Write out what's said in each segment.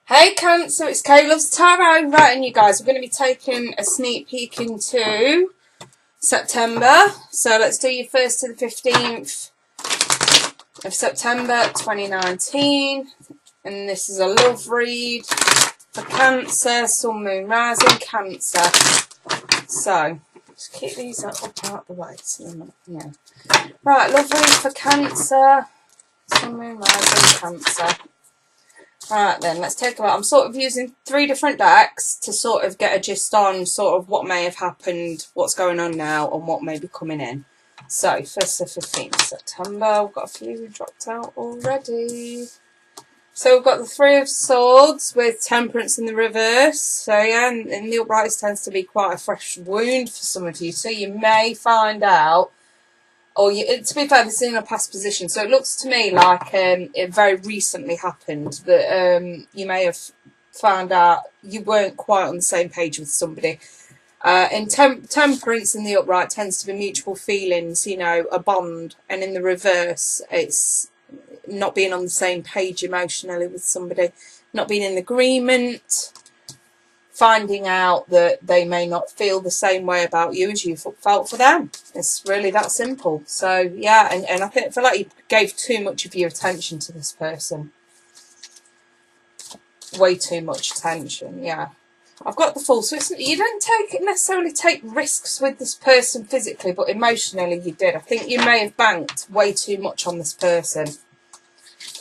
Hey Cancer, it's Kate, Loves Tarot. Right, and you guys, we're going to be taking a sneak peek into September. So let's do your 1st to the 15th of September 2019. And this is a love read for Cancer, Sun, Moon, Rising, Cancer. So, just keep these up out the way. So yeah. Right, love read for Cancer, Sun, Moon, Rising, Cancer. Alright then, let's take a look. I'm sort of using 3 different decks to sort of get a gist on sort of what may have happened, what's going on now, and what may be coming in. So, 1st to 15th September, we've got a few who dropped out already. So we've got the 3 of Swords with Temperance in the reverse. So yeah, and the upright tends to be quite a fresh wound for some of you. So you may find out, or to be fair, this is in a past position, so it looks to me like it very recently happened that you may have found out you weren't quite on the same page with somebody. In temperance in the upright tends to be mutual feelings, you know, a bond, and in the reverse it's not being on the same page emotionally with somebody, not being in agreement, finding out that they may not feel the same way about you as you felt for them. It's really that simple. So yeah, and I feel like you gave too much of your attention to this person. Way too much attention, yeah. I've got the Fool, so you don't necessarily take risks with this person physically, but emotionally you did. I think you may have banked way too much on this person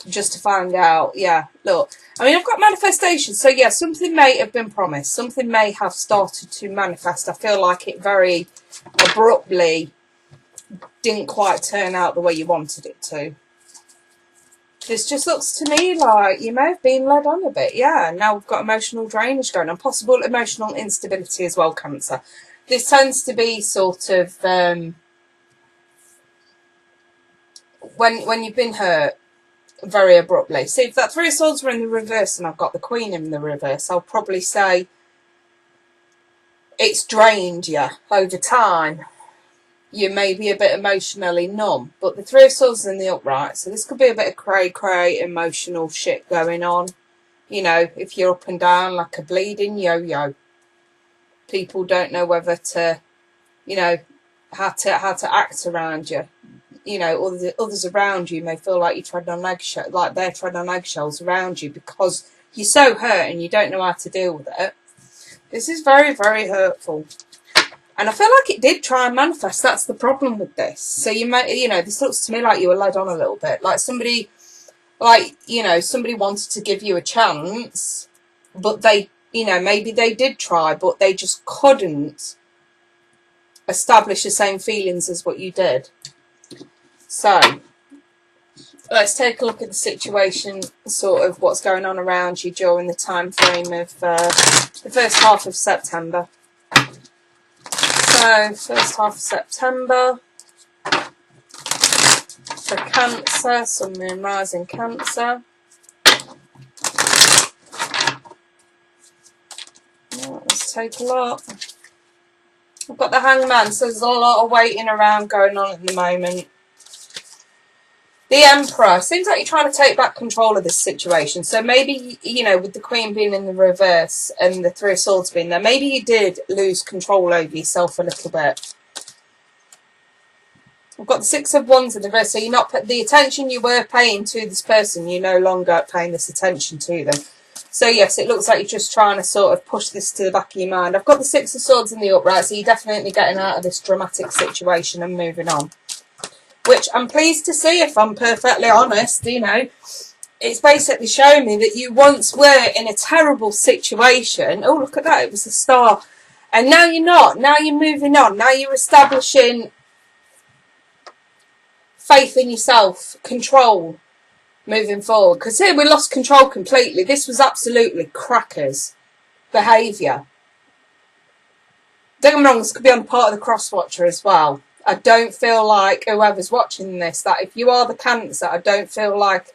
just to find out, yeah, look. I mean, I've got manifestation, so yeah, something may have been promised. Something may have started to manifest. I feel like it very abruptly didn't quite turn out the way you wanted it to. This just looks to me like you may have been led on a bit, yeah. Now we've got emotional drainage going on. Possible emotional instability as well, Cancer. This tends to be sort of when you've been hurt very abruptly. See, if that 3 of Swords were in the reverse and I've got the Queen in the reverse, I'll probably say it's drained you over time. You may be a bit emotionally numb, but the 3 of Swords in the upright, so this could be a bit of cray emotional shit going on. You know, if you're up and down like a bleeding yo-yo, people don't know whether to, you know, how to act around you. You know, others around you may feel like you tread on eggshells, like they're treading on eggshells around you because you're so hurt and you don't know how to deal with it. This is very, very hurtful. And I feel like it did try and manifest. That's the problem with this. So you might, you know, this looks to me like you were led on a little bit. Like somebody, like, you know, somebody wanted to give you a chance, but they, you know, maybe they did try, but they just couldn't establish the same feelings as what you did. So, let's take a look at the situation, sort of what's going on around you during the time frame of the first half of September. So, first half of September for Cancer, Sun, Moon, Rising, Cancer. Let's take a look. I've got the Hangman, so there's a lot of waiting around going on at the moment. The Emperor. Seems like you're trying to take back control of this situation. So maybe, you know, with the Queen being in the reverse and the 3 of Swords being there, maybe you did lose control over yourself a little bit. I've got the 6 of Wands in the reverse. So you're not, the attention you were paying to this person, you're no longer paying this attention to them. So yes, it looks like you're just trying to sort of push this to the back of your mind. I've got the 6 of Swords in the upright. So you're definitely getting out of this dramatic situation and moving on. Which I'm pleased to see, if I'm perfectly honest, you know. It's basically showing me that you once were in a terrible situation. Oh, look at that, it was a star. And now you're not. Now you're moving on. Now you're establishing faith in yourself, control, moving forward. Because here we lost control completely. This was absolutely crackers behaviour. Don't get me wrong, this could be on the part of the cross-watcher as well. I don't feel like whoever's watching this, that if you are the Cancer, I don't feel like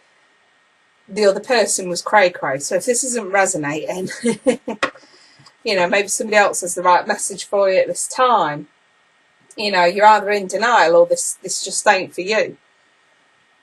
the other person was cray-cray. So if this isn't resonating, you know, maybe somebody else has the right message for you at this time. You know, you're either in denial or this just ain't for you.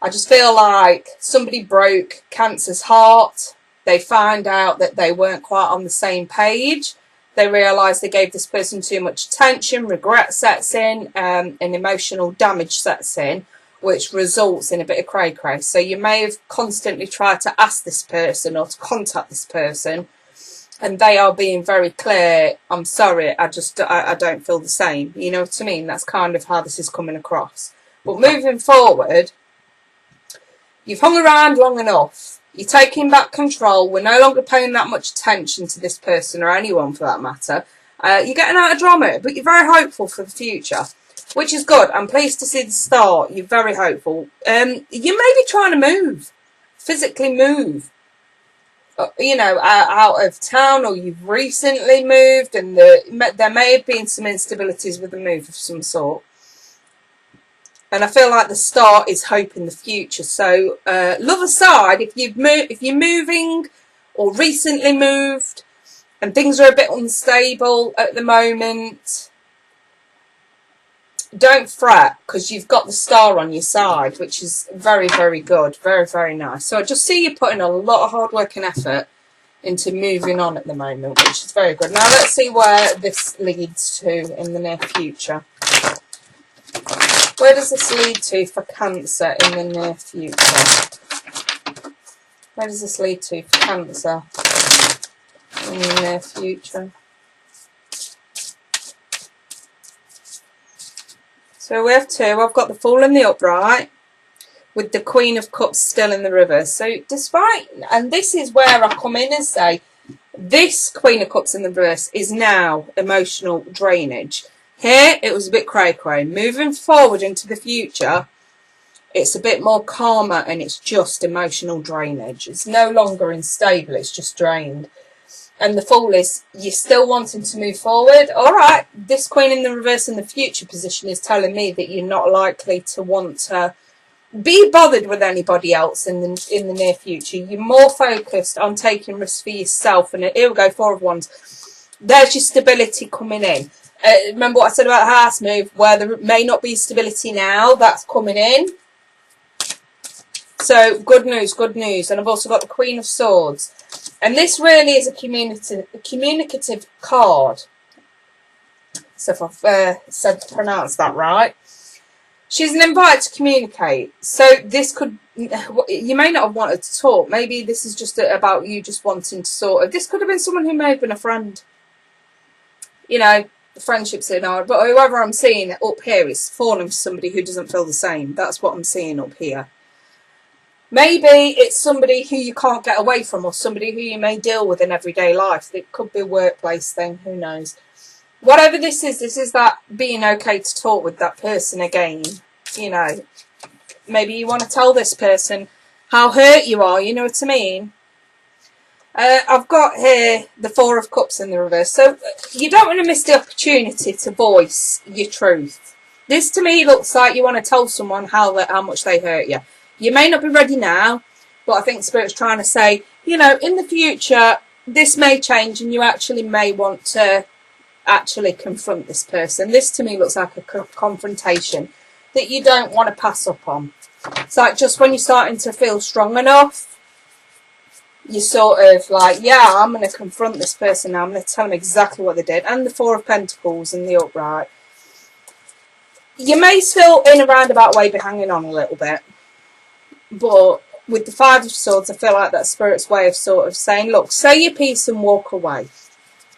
I just feel like somebody broke Cancer's heart. They found out that they weren't quite on the same page. They realised they gave this person too much attention, regret sets in, and emotional damage sets in, which results in a bit of cray-cray. So you may have constantly tried to ask this person or to contact this person, and they are being very clear, I'm sorry, I don't feel the same. You know what I mean? That's kind of how this is coming across. But moving forward, you've hung around long enough. You're taking back control. We're no longer paying that much attention to this person or anyone for that matter. You're getting out of drama, but you're very hopeful for the future, which is good. I'm pleased to see the start. You're very hopeful. You may be trying to move, physically move, you know, out of town, or you've recently moved, and there may have been some instabilities with the move of some sort. And I feel like the start is hope in the future. So, love aside, if you're moving or recently moved and things are a bit unstable at the moment, don't fret, because you've got the star on your side, which is very, very good. Very, very nice. So I just see you putting a lot of hard work and effort into moving on at the moment, which is very good. Now let's see where this leads to in the near future. Where does this lead to for Cancer in the near future? Where does this lead to for Cancer in the near future? So we have two. I've got the Fool and the Upright, with the Queen of Cups still in the reverse. So despite, and this is where I come in and say, this Queen of Cups in the reverse is now emotional drainage. Here, it was a bit cray-cray. Moving forward into the future, it's a bit more calmer, and it's just emotional drainage. It's no longer unstable, it's just drained. And the Fool is, you're still wanting to move forward. All right, this Queen in the reverse in the future position is telling me that you're not likely to want to be bothered with anybody else in the near future. You're more focused on taking risks for yourself. And here we go, Four of Wands. There's your stability coming in. Remember what I said about the house move, where there may not be stability now, that's coming in. So good news, good news. And I've also got the Queen of Swords. And this really is a communicative card. So if I've pronounced that right. She's an invite to communicate. So this could, you may not have wanted to talk. Maybe this is just about you just wanting to sort of, this could have been someone who may have been a friend. You know, the friendship's in hard, but whoever I'm seeing up here is falling for somebody who doesn't feel the same. That's what I'm seeing up here. Maybe it's somebody who you can't get away from, or somebody who you may deal with in everyday life. It could be a workplace thing, who knows. Whatever this is that being okay to talk with that person again. You know, maybe you want to tell this person how hurt you are, you know what I mean? I've got here the Four of Cups in the reverse. So you don't want to miss the opportunity to voice your truth. This to me looks like you want to tell someone how much they hurt you. You may not be ready now, but I think Spirit's trying to say, you know, in the future, this may change and you actually may want to actually confront this person. This to me looks like a confrontation that you don't want to pass up on. It's like just when you're starting to feel strong enough, you're sort of like, yeah, I'm going to confront this person now. I'm going to tell them exactly what they did. And the Four of Pentacles and the Upright. You may still, in a roundabout way, be hanging on a little bit. But with the Five of Swords, I feel like that's Spirit's way of sort of saying, look, say your piece and walk away.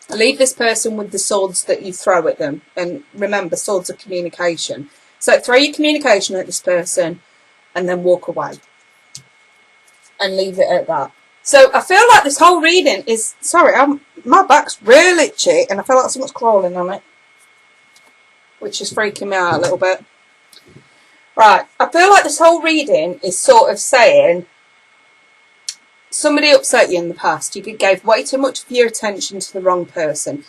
Leave this person with the swords that you throw at them. And remember, swords are communication. So throw your communication at this person and then walk away. And leave it at that. So I feel like this whole reading is... Sorry, my back's really itchy and I feel like someone's crawling on it. Which is freaking me out a little bit. Right, I feel like this whole reading is sort of saying... Somebody upset you in the past. You gave way too much of your attention to the wrong person.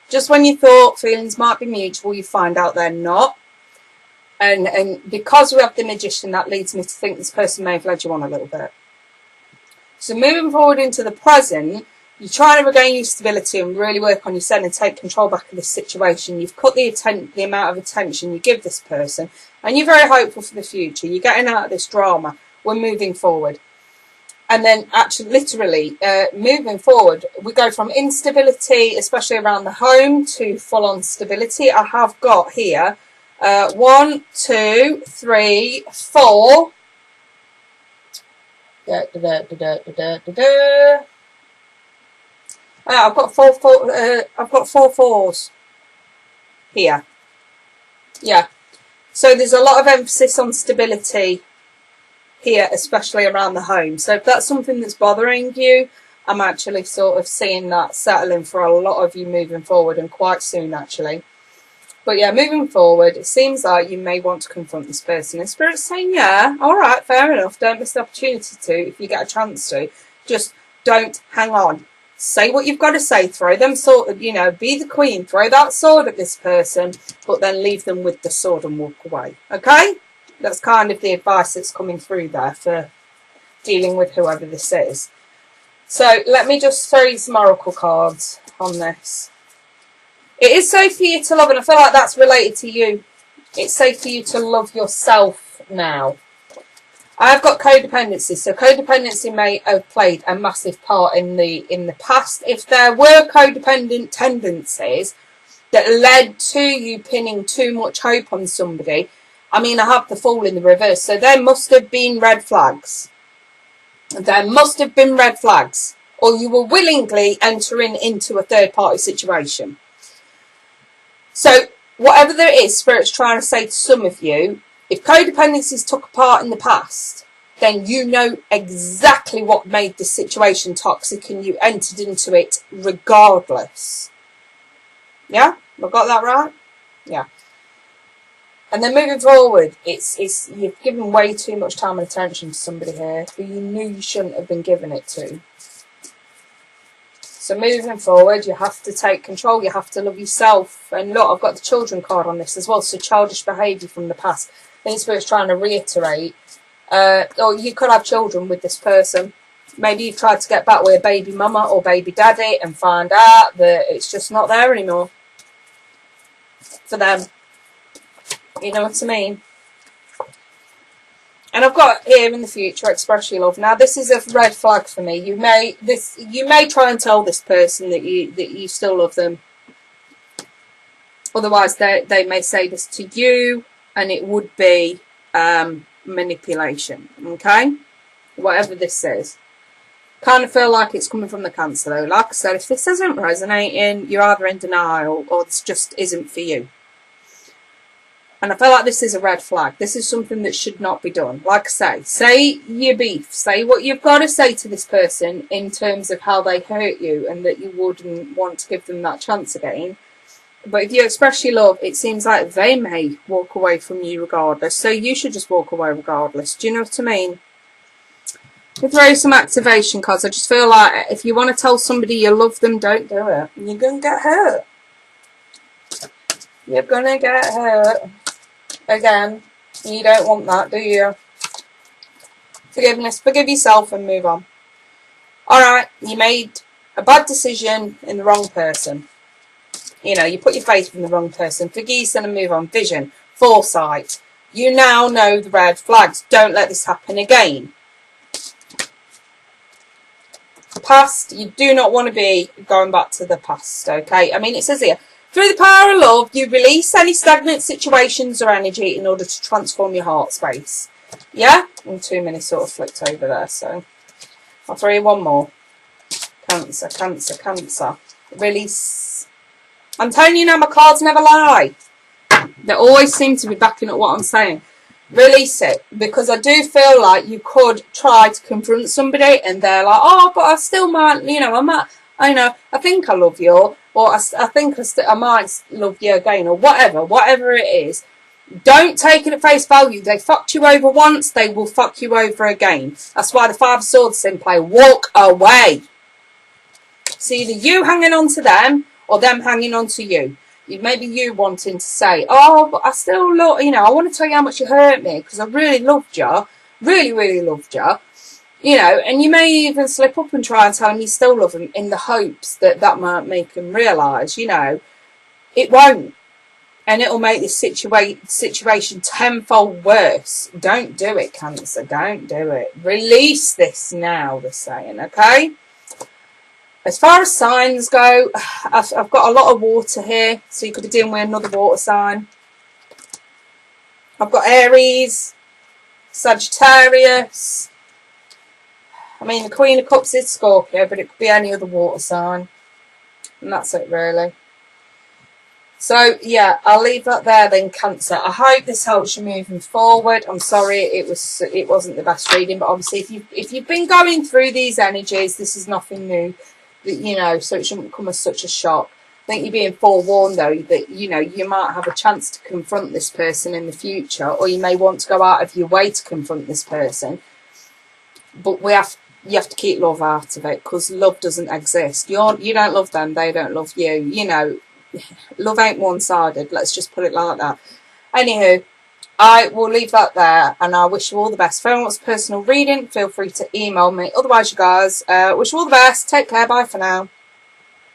Just when you thought feelings might be mutual, you find out they're not. And because we have the Magician, that leads me to think this person may have led you on a little bit. So moving forward into the present, you're trying to regain your stability and really work on yourself and take control back of this situation. You've cut the amount of attention you give this person, and you're very hopeful for the future. You're getting out of this drama. we're moving forward. And then actually, literally, moving forward, we go from instability, especially around the home, to full-on stability. I have got here 1, 2, 3, 4. I've got four fours here. Yeah. So there's a lot of emphasis on stability here, especially around the home. So if that's something that's bothering you, I'm actually sort of seeing that settling for a lot of you moving forward, and quite soon actually. But yeah, moving forward, it seems like you may want to confront this person. And Spirit's saying, yeah, all right, fair enough. Don't miss the opportunity to if you get a chance to. Just don't hang on. Say what you've got to say. Throw them sort of, be the queen. Throw that sword at this person, but then leave them with the sword and walk away. Okay? That's kind of the advice that's coming through there for dealing with whoever this is. So let me just throw you some oracle cards on this. It is safe for you to love, and I feel like that's related to you. It's safe for you to love yourself now. I've got codependency, so codependency may have played a massive part in the past. If there were codependent tendencies that led to you pinning too much hope on somebody, I mean, I have the Fool in the reverse, so there must have been red flags. There must have been red flags, or you were willingly entering into a third-party situation. So, whatever there is, Spirit's trying to say to some of you, if codependencies took a part in the past, then you know exactly what made the situation toxic and you entered into it regardless. Yeah? Have I got that right? Yeah. And then moving forward, it's you've given way too much time and attention to somebody here who you knew you shouldn't have been giving it to. So moving forward, you have to take control. You have to love yourself. And look, I've got the children card on this as well. So childish behaviour from the past. The Spirit's trying to reiterate. Or you could have children with this person. Maybe you've tried to get back with a baby mama or baby daddy and find out that it's just not there anymore for them. You know what I mean? And I've got here in the future, express your love. Now this is a red flag for me. You may try and tell this person that you still love them. Otherwise, they may say this to you, and it would be manipulation. Okay, whatever this is. Kind of feel like it's coming from the Cancer though. Like I said, if this isn't resonating, you're either in denial or this just isn't for you. And I feel like this is a red flag. This is something that should not be done. Like I say your beef. Say what you've got to say to this person in terms of how they hurt you and that you wouldn't want to give them that chance again. But if you express your love, it seems like they may walk away from you regardless. So you should just walk away regardless. Do you know what I mean? We throw some activation cards. I just feel like if you want to tell somebody you love them, don't do it. You're going to get hurt. You're going to get hurt. Again, you don't want that, do you? Forgiveness. Forgive yourself and move on. Alright, you made a bad decision in the wrong person. You put your faith in the wrong person. Forgive yourself and move on. Vision. Foresight. You now know the red flags. Don't let this happen again. Past, you do not want to be going back to the past, okay? I mean, it says here, through the power of love, you release any stagnant situations or energy in order to transform your heart space. Yeah? And 2 minutes sort of flipped over there, so I'll throw you one more. Cancer, Cancer, Cancer. Release. I'm telling you now, my cards never lie. They always seem to be backing up what I'm saying. Release it, because I do feel like you could try to confront somebody and they're like, oh, but I still might, I think I love you, or I think I might love you again, or whatever it is. Don't take it at face value. They fucked you over once, they will fuck you over again. That's why the Five of Swords is in play. Walk away. It's either you hanging on to them or them hanging on to you. Maybe you wanting to say, oh, but I still love, I want to tell you how much you hurt me because I really loved you. Really, really loved you. And you may even slip up and try and tell them you still love them in the hopes that that might make them realise, it won't. and it'll make this situation tenfold worse. Don't do it, Cancer. Don't do it. Release this now, they're saying, okay? As far as signs go, I've got a lot of water here, so you could be dealing with another water sign. I've got Aries, Sagittarius. I mean, the Queen of Cups is Scorpio, but it could be any other water sign. And that's it, really. So, yeah, I'll leave that there then, Cancer. I hope this helps you moving forward. I'm sorry it wasn't the best reading, but obviously if you've been going through these energies, this is nothing new, you know, so it shouldn't come as such a shock. I think you're being forewarned, though, that, you know, you might have a chance to confront this person in the future, or you may want to go out of your way to confront this person. But you have to keep love out of it, because love doesn't exist. You don't love them, they don't love you. You know, love ain't one-sided. Let's just put it like that. Anywho, I will leave that there, and I wish you all the best. If anyone wants personal reading, feel free to email me. Otherwise, you guys, wish you all the best. Take care. Bye for now.